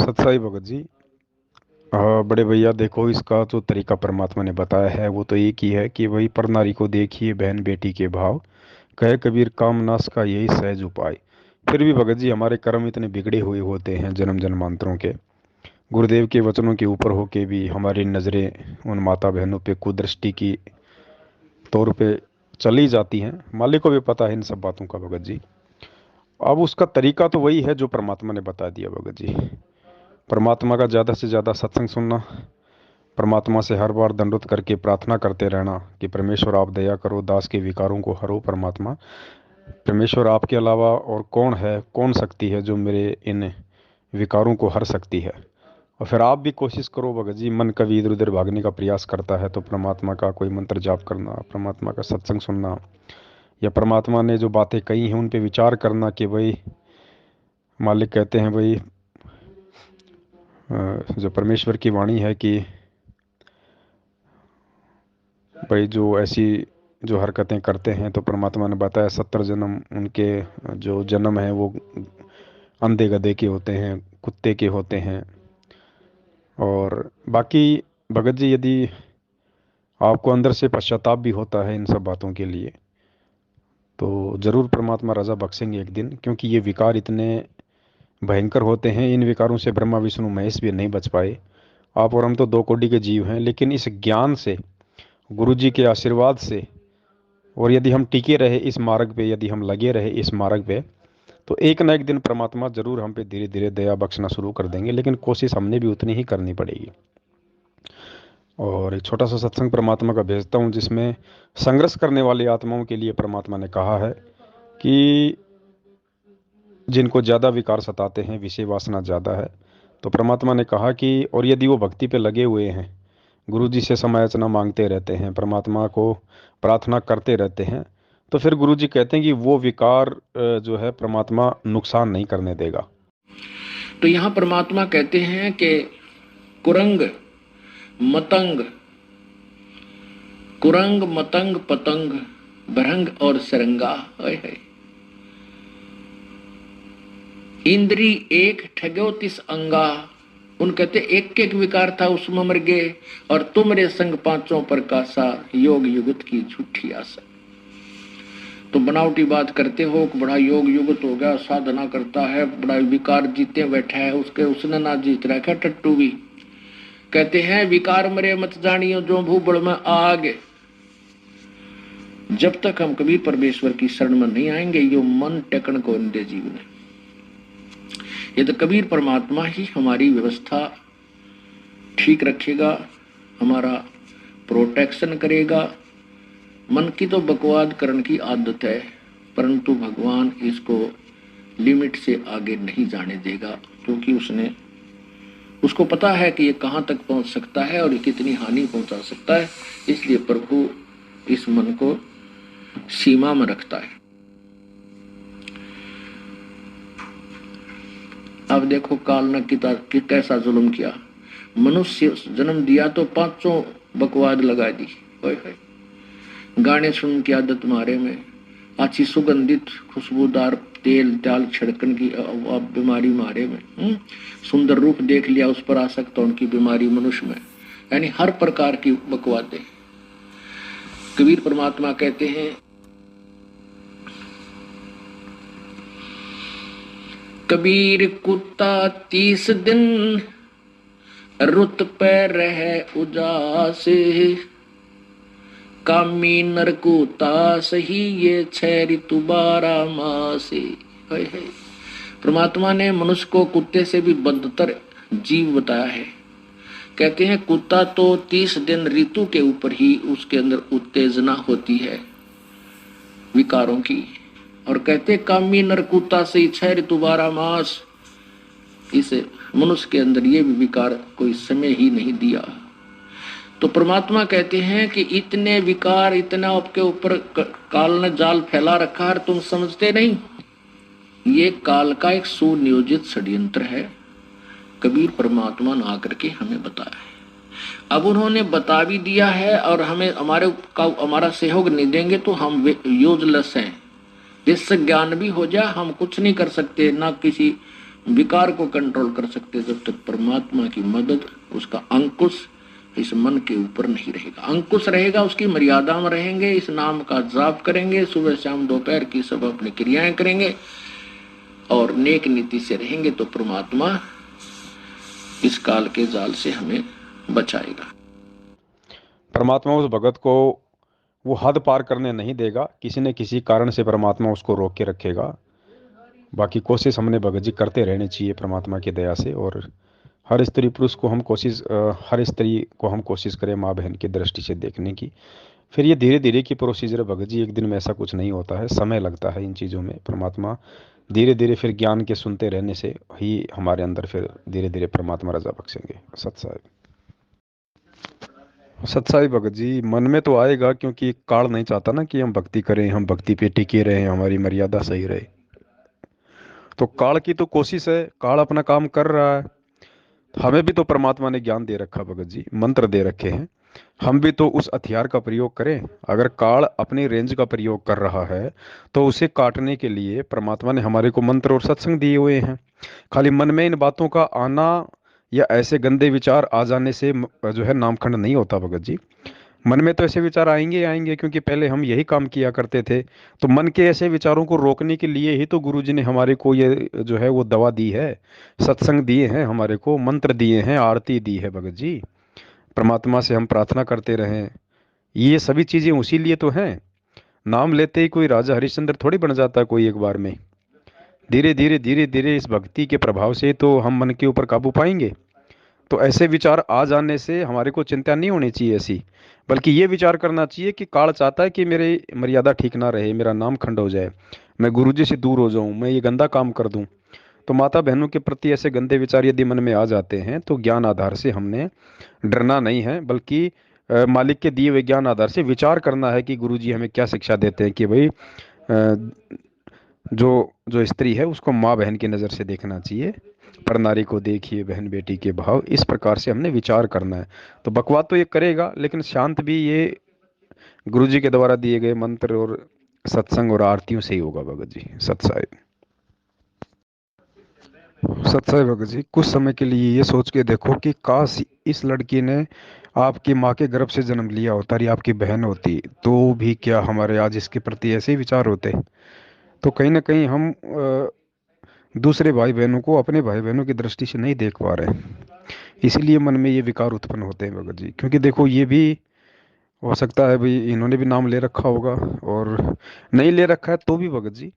सत्साई भगत जी। बड़े भैया देखो, इसका जो तरीका परमात्मा ने बताया है वो तो एक ही है कि वही पर नारी को देखिए बहन बेटी के भाव, कहे कबीर काम नाश का यही सहज उपाय। फिर भी भगत जी हमारे कर्म इतने बिगड़े हुए होते हैं जन्म जन्मांतरों के। गुरुदेव के वचनों के ऊपर होके भी हमारी नज़रें उन माता बहनों पे कुदृष्टि की तौर पे चली जाती हैं। मालिक को भी पता है इन सब बातों का भगत जी। अब उसका तरीका तो वही है जो परमात्मा ने बता दिया भगत जी। परमात्मा का ज़्यादा से ज़्यादा सत्संग सुनना, परमात्मा से हर बार दंडवत करके प्रार्थना करते रहना कि परमेश्वर आप दया करो, दास के विकारों को हरो परमात्मा। परमेश्वर आपके अलावा और कौन है, कौन शक्ति है जो मेरे इन विकारों को हर सकती है। और फिर आप भी कोशिश करो भगत जी, मन कभी इधर उधर भागने का प्रयास करता है तो परमात्मा का कोई मंत्र जाप करना, परमात्मा का सत्संग सुनना, या परमात्मा ने जो बातें कही हैं उन पे विचार करना कि भाई मालिक कहते हैं भाई, जो परमेश्वर की वाणी है कि भाई जो ऐसी जो हरकतें करते हैं तो परमात्मा ने बताया 70 जन्म उनके जो जन्म है वो अंधे गधे के होते हैं, कुत्ते के होते हैं। और बाकी भगत जी यदि आपको अंदर से पश्चाताप भी होता है इन सब बातों के लिए तो ज़रूर परमात्मा रज़ा बख्शेंगे एक दिन, क्योंकि ये विकार इतने भयंकर होते हैं। इन विकारों से ब्रह्मा विष्णु महेश भी नहीं बच पाए। आप और हम तो दो कोटि के जीव हैं, लेकिन इस ज्ञान से, गुरु जी के आशीर्वाद से, और यदि हम टिके रहे इस मार्ग पे, यदि हम लगे रहे इस मार्ग पे, तो एक ना एक दिन परमात्मा जरूर हम पे धीरे धीरे दया बख्शना शुरू कर देंगे। लेकिन कोशिश हमने भी उतनी ही करनी पड़ेगी। और एक छोटा सा सत्संग परमात्मा का भेजता हूँ जिसमें संघर्ष करने वाली आत्माओं के लिए परमात्मा ने कहा है कि जिनको ज़्यादा विकार सताते हैं, विषय वासना ज़्यादा है, तो परमात्मा ने कहा कि और यदि वो भक्ति पे लगे हुए हैं, गुरु जी से समायाचना मांगते रहते हैं, परमात्मा को प्रार्थना करते रहते हैं, तो फिर गुरु जी कहते हैं कि वो विकार जो है परमात्मा नुकसान नहीं करने देगा। तो यहाँ परमात्मा कहते हैं कि कुरंग मतंग, कुरंग मतंग पतंग भरंग और सरंगा है इंद्री एक ठगो तिस अंगा। उन कहते एक एक विकार था उसमें मर गए, और तुमरे संग पांचों पर कासा योग युगत की झूठी आशा। तो बनावटी बात करते हो कि बड़ा योग युगत हो गया, साधना करता है, बड़ा विकार जीते बैठा है, उसके उसने ना जीत रखा टट्टू भी। कहते हैं विकार मरे मत जानियो जो भूबड़ में आग। जब तक हम कभी परमेश्वर की शरण में नहीं आएंगे यो मन टेकन को दे जीवन। ये तो कबीर परमात्मा ही हमारी व्यवस्था ठीक रखेगा, हमारा प्रोटेक्शन करेगा। मन की तो बकवाद करने की आदत है, परंतु भगवान इसको लिमिट से आगे नहीं जाने देगा, क्योंकि उसको पता है कि ये कहाँ तक पहुंच सकता है और कितनी हानि पहुंचा सकता है। इसलिए प्रभु इस मन को सीमा में रखता है। अब देखो काल ने कि कैसा जुल्म किया। मनुष्य जन्म दिया तो पांचों बकवाद लगा दी। गाने सुन की आदत मारे में, अच्छी सुगंधित खुशबूदार तेल त्याल छिड़कन की बीमारी मारे में, सुंदर रूप देख लिया उस पर आसक्त उनकी बीमारी मनुष्य में, यानी हर प्रकार की बकवादें। कबीर परमात्मा कहते हैं कबीर कुत्ता 30 दिन रुत पे रहे उजास, कामी नरकुता सही ये 6 ऋतु 12 मास। परमात्मा ने मनुष्य को कुत्ते से भी बदतर जीव बताया है। कहते हैं कुत्ता तो 30 दिन ऋतु के ऊपर ही उसके अंदर उत्तेजना होती है विकारों की, और कहते कामी नरकुता से 6 ऋतु 12 मास। इस मनुष्य के अंदर ये भी विकार कोई समय ही नहीं दिया। तो परमात्मा कहते हैं कि इतने विकार, इतना आपके ऊपर काल ने जाल फैला रखा है, तुम समझते नहीं। ये काल का एक सुनियोजित षड्यंत्र है। कबीर परमात्मा ने आकर के हमें बताया है। अब उन्होंने बता भी दिया है और हमें हमारा सहयोग नहीं देंगे तो हम यूजलेस हैं। जिससे ज्ञान भी हो जाए हम कुछ नहीं कर सकते, ना किसी विकार को कंट्रोल कर सकते जब तक परमात्मा की मदद, उसका अंकुश इस मन के ऊपर नहीं रहेगा। अंकुश रहेगा, उसकी मर्यादा में रहेंगे, इस नाम का जाप करेंगे, सुबह शाम दोपहर की सब अपनी क्रियाएं करेंगे और नेक नीति से रहेंगे तो परमात्मा इस काल के जाल से हमें बचाएगा। परमात्मा उस भगत को वो हद पार करने नहीं देगा, किसी न किसी कारण से परमात्मा उसको रोक के रखेगा। बाकी कोशिश हमने भगत जी करते रहनी चाहिए परमात्मा की दया से। और हर स्त्री पुरुष को हम कोशिश हर स्त्री को हम कोशिश करें माँ बहन की दृष्टि से देखने की। फिर ये धीरे धीरे की प्रोसीजर है भगत जी, एक दिन में ऐसा कुछ नहीं होता है, समय लगता है इन चीज़ों में। परमात्मा धीरे धीरे फिर ज्ञान के सुनते रहने से ही हमारे अंदर फिर धीरे धीरे परमात्मा रजा बख्शेंगे। सत्साई सत्साई भगत जी, मन में तो आएगा क्योंकि काल नहीं चाहता ना कि हम भक्ति करें, हम भक्ति पे टिके रहें, हमारी मर्यादा सही रहे। तो काल की तो कोशिश है, काल अपना काम कर रहा है। हमें भी तो परमात्मा ने ज्ञान दे रखा भगत जी, मंत्र दे रखे हैं, हम भी तो उस हथियार का प्रयोग करें। अगर काल अपनी रेंज का प्रयोग कर रहा है तो उसे काटने के लिए परमात्मा ने हमारे को मंत्र और सत्संग दिए हुए हैं। खाली मन में इन बातों का आना या ऐसे गंदे विचार आ जाने से जो है नामखंड नहीं होता भगत जी। मन में तो ऐसे विचार आएंगे आएंगे, क्योंकि पहले हम यही काम किया करते थे। तो मन के ऐसे विचारों को रोकने के लिए ही तो गुरु जी ने हमारे को ये जो है वो दवा दी है, सत्संग दिए हैं, हमारे को मंत्र दिए हैं, आरती दी है भगत जी। परमात्मा से हम प्रार्थना करते रहें, ये सभी चीजें उसी लिए तो हैं। नाम लेते ही कोई राजा हरिश्चंद्र थोड़ी बन जाता कोई एक बार में। धीरे धीरे इस भक्ति के प्रभाव से तो हम मन के ऊपर काबू पाएंगे। तो ऐसे विचार आ जाने से हमारे को चिंता नहीं होनी चाहिए ऐसी, बल्कि ये विचार करना चाहिए कि काल चाहता है कि मेरी मर्यादा ठीक ना रहे, मेरा नाम खंड हो जाए, मैं गुरु जी से दूर हो जाऊं, मैं ये गंदा काम कर दूं। तो माता बहनों के प्रति ऐसे गंदे विचार यदि मन में आ जाते हैं तो ज्ञान आधार से हमने डरना नहीं है, बल्कि मालिक के दिए हुए ज्ञान आधार से विचार करना है कि गुरु जी हमें क्या शिक्षा देते हैं कि भाई जो जो स्त्री है उसको माँ बहन की नज़र से देखना चाहिए, पर नारी को देखिए बहन बेटी के भाव, इस प्रकार से हमने विचार करना है। तो बकवाद तो ये करेगा लेकिन शांत भी ये गुरु जी के द्वारा दिए गए मंत्र और सत्संग और आरतियों से ही होगा भगत जी। सत्साई सत्साई भगत जी, कुछ समय के लिए ये सोच के देखो कि काश इस लड़की ने आपकी माँ के गर्भ से जन्म लिया होता, ये आपकी बहन होती, तो भी क्या हमारे आज इसके प्रति ऐसे ही विचार होते। तो कहीं ना कहीं हम दूसरे भाई बहनों को अपने भाई बहनों की दृष्टि से नहीं देख पा रहे हैं, इसीलिए मन में ये विकार उत्पन्न होते हैं भगत जी। क्योंकि देखो ये भी हो सकता है भाई इन्होंने भी नाम ले रखा होगा, और नहीं ले रखा है तो भी भगत जी,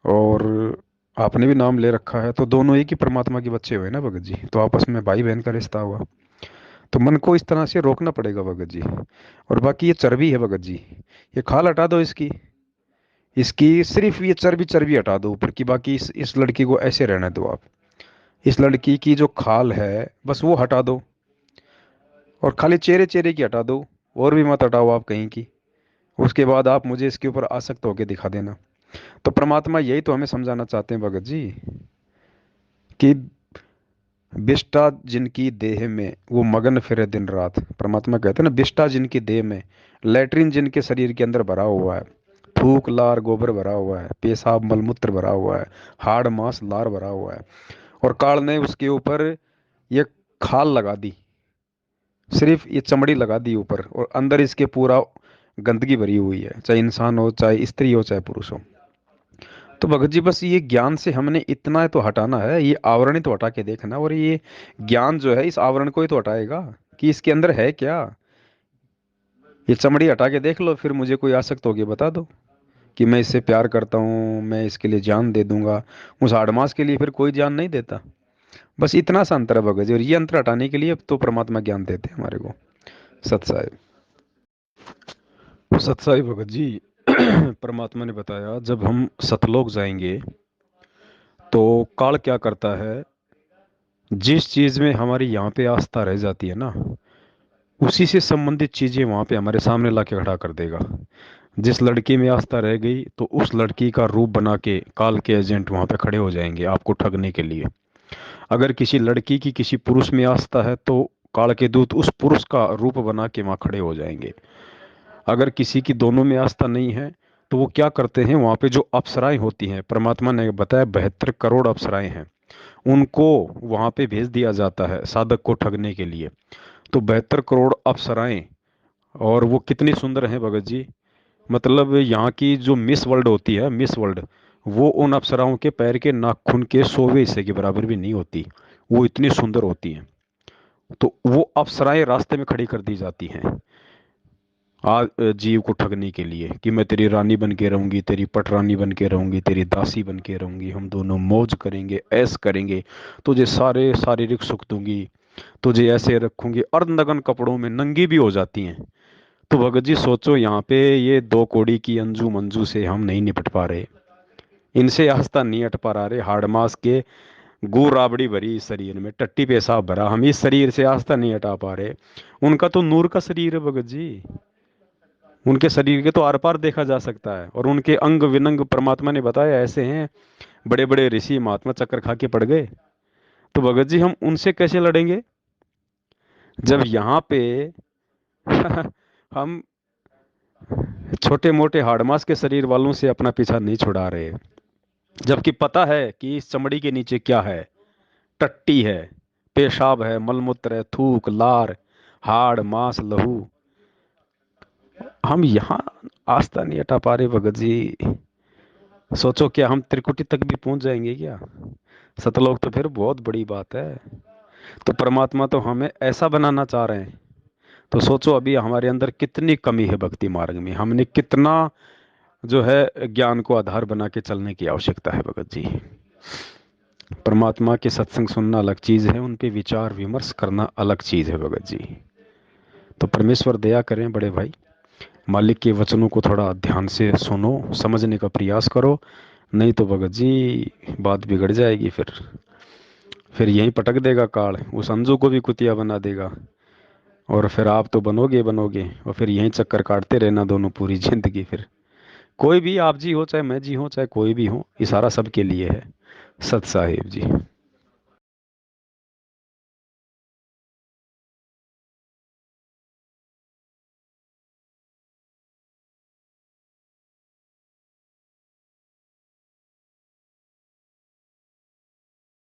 और आपने भी नाम ले रखा है, तो दोनों एक ही परमात्मा के बच्चे हुए ना भगत जी, तो आपस में भाई बहन का रिश्ता हुआ। तो मन को इस तरह से रोकना पड़ेगा भगत जी। और बाकी ये चर्बी है भगत जी, ये खाल हटा दो इसकी, इसकी सिर्फ ये चर्बी चर्बी हटा दो ऊपर की, बाकी इस लड़की को ऐसे रहने दो आप। इस लड़की की जो खाल है बस वो हटा दो, और खाली चेहरे चेहरे की हटा दो, और भी मत हटाओ आप कहीं की। उसके बाद आप मुझे इसके ऊपर आसक्त होकर दिखा देना। तो परमात्मा यही तो हमें समझाना चाहते हैं भगत जी कि बिष्टा जिनकी देह में वो मगन फिरे दिन रात। परमात्मा कहते हैं ना, बिष्टा जिनकी देह में, लेटरिन जिनके शरीर के अंदर भरा हुआ है, थूक लार गोबर भरा हुआ है, पेशाब मलमूत्र भरा हुआ है, हाड़ मांस लार भरा हुआ है, और काल ने उसके ऊपर ये खाल लगा दी, सिर्फ ये चमड़ी लगा दी ऊपर, और अंदर इसके पूरा गंदगी भरी हुई है, चाहे इंसान हो, चाहे स्त्री हो, चाहे पुरुष हो। तो भगत जी बस ये ज्ञान से हमने इतना तो हटाना है, ये आवरण ही तो हटा के देखना, और ये ज्ञान जो है इस आवरण को ही तो हटाएगा कि इसके अंदर है क्या। ये चमड़ी हटा के देख लो, फिर मुझे कोई आसक्त होके बता दो कि मैं इससे प्यार करता हूँ, मैं इसके लिए जान दे दूंगा। उस आड़मास के लिए फिर कोई जान नहीं देता। बस इतना सा अंतर है भगत जी, और ये अंतर हटाने के लिए अब तो परमात्मा ज्ञान देते हैं हमारे को। सत्साई सत्साई भगत जी, परमात्मा ने बताया जब हम सतलोक जाएंगे तो काल क्या करता है, जिस चीज में हमारी यहाँ पे आस्था रह जाती है ना, उसी से संबंधित चीजें वहां पे हमारे सामने ला के खड़ा कर देगा। जिस लड़की में आस्था रह गई तो उस लड़की का रूप बना के काल के एजेंट वहां पे खड़े हो जाएंगे आपको ठगने के लिए। अगर किसी लड़की की किसी पुरुष में आस्था है तो काल के दूत उस पुरुष का रूप बना के वहां खड़े हो जाएंगे। अगर किसी की दोनों में आस्था नहीं है तो वो क्या करते हैं, वहां पे जो अप्सराएं होती हैं, परमात्मा ने बताया 72 करोड़ अप्सराएं हैं, उनको वहां पे भेज दिया जाता है साधक को ठगने के लिए। तो 72 करोड़ अप्सराएं, और वो कितनी सुंदर हैं भगत जी। मतलब यहाँ की जो मिस वर्ल्ड होती है, मिस वर्ल्ड, वो उन अप्सराओं के पैर के नाखून के 100वें हिस्से के बराबर भी नहीं होती। वो इतनी सुंदर होती हैं। तो वो अप्सराएं रास्ते में खड़ी कर दी जाती हैं जीव को ठगने के लिए, कि मैं तेरी रानी बन के रहूंगी, तेरी पटरानी बन के रहूंगी, तेरी दासी बन के रहूंगी, हम दोनों मौज करेंगे, ऐश करेंगे, तुझे सारे शारीरिक सुख दूंगी, तुझे ऐसे रखूंगी। अर्धनग्न कपड़ों में नंगी भी हो जाती हैं। तो भगत जी सोचो, यहाँ पे ये 2 कौड़ी की अंजू मंजू से हम नहीं निपट पा रहे, इनसे आस्था नहीं हट पा रहे। हाड़ मास के गू राबड़ी भरी इस शरीर में, टट्टी पेशाब भरा, हम इस शरीर से आस्था नहीं हटा पा रहे। उनका तो नूर का शरीर है भगत जी, उनके शरीर के तो आर पार देखा जा सकता है, और उनके अंग विनंग परमात्मा ने बताया ऐसे हैं। बड़े बड़े ऋषि महात्मा चक्कर खा के पड़ गए। तो भगत जी हम उनसे कैसे लड़ेंगे जब यहाँ पे हम छोटे मोटे हाड़मास के शरीर वालों से अपना पीछा नहीं छुड़ा रहे, जबकि पता है कि इस चमड़ी के नीचे क्या है। टट्टी है, पेशाब है, मलमूत्र है, थूक, लार, हाड़ मांस लहू। हम यहाँ आस्था नहीं हटा पा रहे भगत जी। सोचो, क्या हम त्रिकुटी तक भी पहुंच जाएंगे क्या? सतलोक तो फिर बहुत बड़ी बात है। तो परमात्मा तो हमें ऐसा बनाना चाह रहे हैं। तो सोचो अभी हमारे अंदर कितनी कमी है भक्ति मार्ग में, हमने कितना जो है ज्ञान को आधार बना के चलने की आवश्यकता है भगत जी। परमात्मा के सत्संग सुनना अलग चीज है, उन पे विचार विमर्श करना अलग चीज है भगत जी। तो परमेश्वर दया करें बड़े भाई, मालिक के वचनों को थोड़ा ध्यान से सुनो, समझने का प्रयास करो। नहीं तो भगत जी बात बिगड़ जाएगी। फिर यहीं पटक देगा काल, उस अंजू को भी कुतिया बना देगा, और फिर आप तो बनोगे बनोगे, और फिर यहीं चक्कर काटते रहना दोनों पूरी जिंदगी। फिर कोई भी, आप जी हो चाहे मैं जी हो चाहे कोई भी हो, इशारा सबके लिए है। सत साहिब जी।